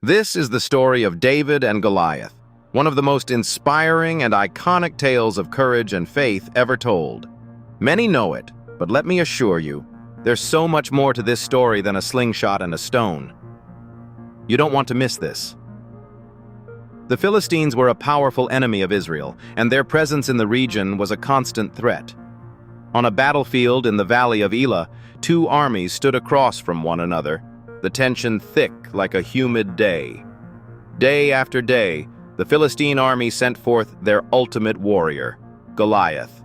This is the story of David and Goliath, one of the most inspiring and iconic tales of courage and faith ever told. Many know it, but let me assure you, there's so much more to this story than a slingshot and a stone. You don't want to miss this. The Philistines were a powerful enemy of Israel, and their presence in the region was a constant threat. On a battlefield in the valley of Elah, two armies stood across from one another, the tension thick like a humid day. Day after day, the Philistine army sent forth their ultimate warrior, Goliath.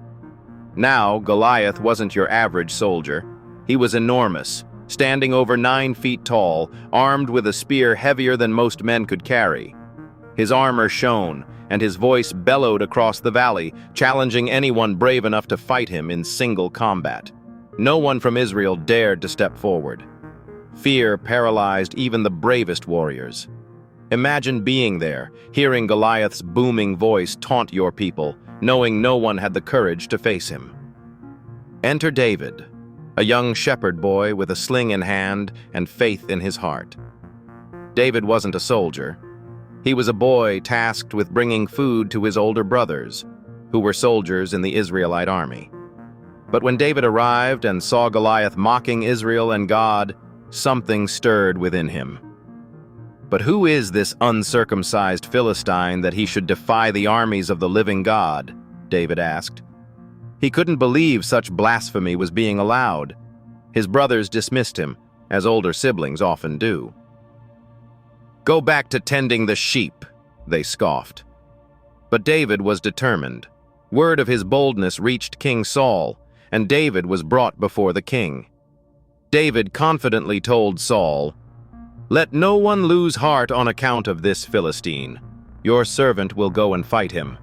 Now, Goliath wasn't your average soldier. He was enormous, standing over 9 feet tall, armed with a spear heavier than most men could carry. His armor shone, and his voice bellowed across the valley, challenging anyone brave enough to fight him in single combat. No one from Israel dared to step forward. Fear paralyzed even the bravest warriors. Imagine being there, hearing Goliath's booming voice taunt your people, knowing no one had the courage to face him. Enter David, a young shepherd boy with a sling in hand and faith in his heart. David wasn't a soldier. He was a boy tasked with bringing food to his older brothers, who were soldiers in the Israelite army. But when David arrived and saw Goliath mocking Israel and God, something stirred within him. But who is this uncircumcised Philistine that he should defy the armies of the living God? David asked. He couldn't believe such blasphemy was being allowed. His brothers dismissed him, as older siblings often do. "Go back to tending the sheep," they scoffed. But David was determined. Word of his boldness reached King Saul, and David was brought before the king. David confidently told Saul, "Let no one lose heart on account of this Philistine. Your servant will go and fight him."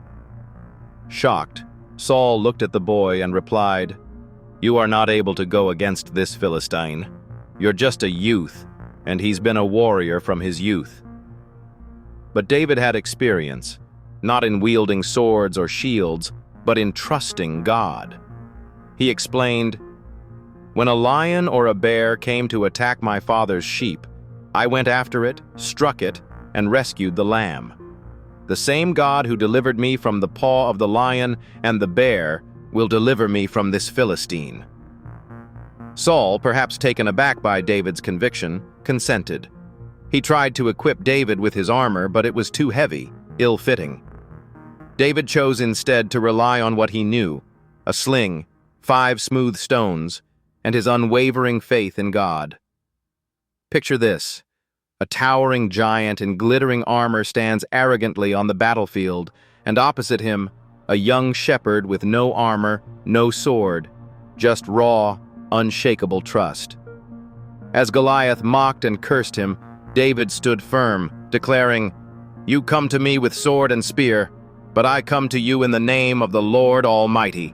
Shocked, Saul looked at the boy and replied, "You are not able to go against this Philistine. You're just a youth, and he's been a warrior from his youth." But David had experience, not in wielding swords or shields, but in trusting God. He explained, "When a lion or a bear came to attack my father's sheep, I went after it, struck it, and rescued the lamb. The same God who delivered me from the paw of the lion and the bear will deliver me from this Philistine." Saul, perhaps taken aback by David's conviction, consented. He tried to equip David with his armor, but it was too heavy, ill-fitting. David chose instead to rely on what he knew, a sling, 5 smooth stones, and his unwavering faith in God. Picture this. A towering giant in glittering armor stands arrogantly on the battlefield, and opposite him, a young shepherd with no armor, no sword, just raw, unshakable trust. As Goliath mocked and cursed him, David stood firm, declaring, "You come to me with sword and spear, but I come to you in the name of the Lord Almighty."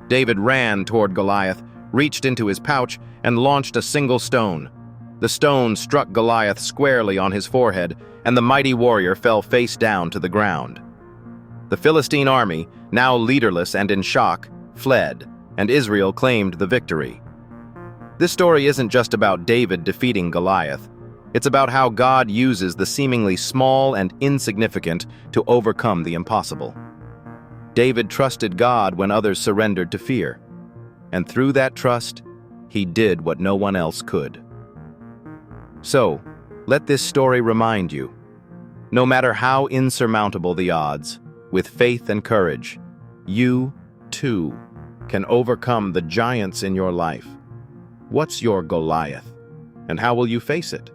David ran toward Goliath, reached into his pouch, and launched a single stone. The stone struck Goliath squarely on his forehead, and the mighty warrior fell face down to the ground. The Philistine army, now leaderless and in shock, fled, and Israel claimed the victory. This story isn't just about David defeating Goliath. It's about how God uses the seemingly small and insignificant to overcome the impossible. David trusted God when others surrendered to fear. And through that trust, he did what no one else could. So, let this story remind you, no matter how insurmountable the odds, with faith and courage, you, too, can overcome the giants in your life. What's your Goliath, and how will you face it?